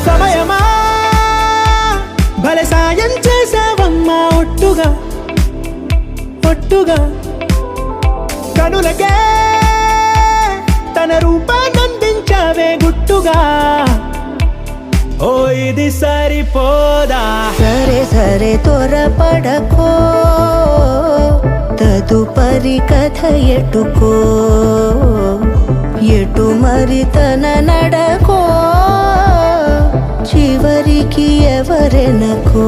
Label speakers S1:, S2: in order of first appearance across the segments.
S1: సమయమా భలే సాయం చేసావమ్మా ఒట్టుగా ఒట్టుగా కనులకే తన రూపాన్నందించావే గుట్టుగా ఓ ఇది సరిపోదా
S2: సరే సరే త్వరపడకో తదుపరి కథ ఎటుకో ఎటు మరి తన నడకో చివరికి ఎవరెనకో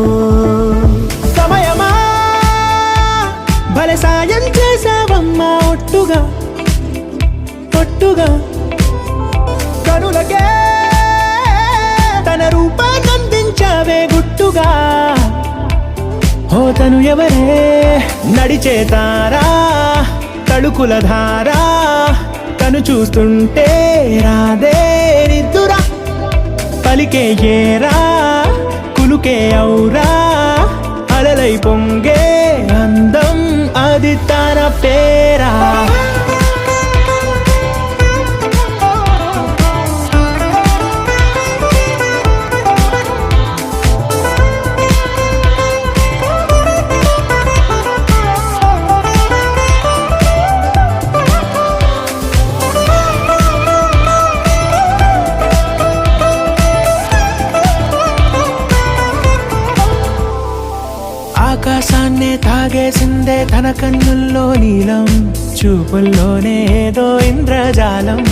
S1: సమయమా భలే సాయం చేసావమ్మా ఒట్టుగా ఒట్టుగా కనులకే తన రూపాన్నందించావే గుట్టుగా ఓ తను ఎవరే నడిచే తారా తళుకుల ధారా తను చూస్తుంటే రాదే నిద్దురా పలికే ఏరా కులుకే ఔరా అలలై పొంగే అందం అది తన పేరా ఆకాశాన్నే తాగేసిందే తన కన్నుల్లో నీలం చూపుల్లోనే ఏదో ఇంద్రజాలం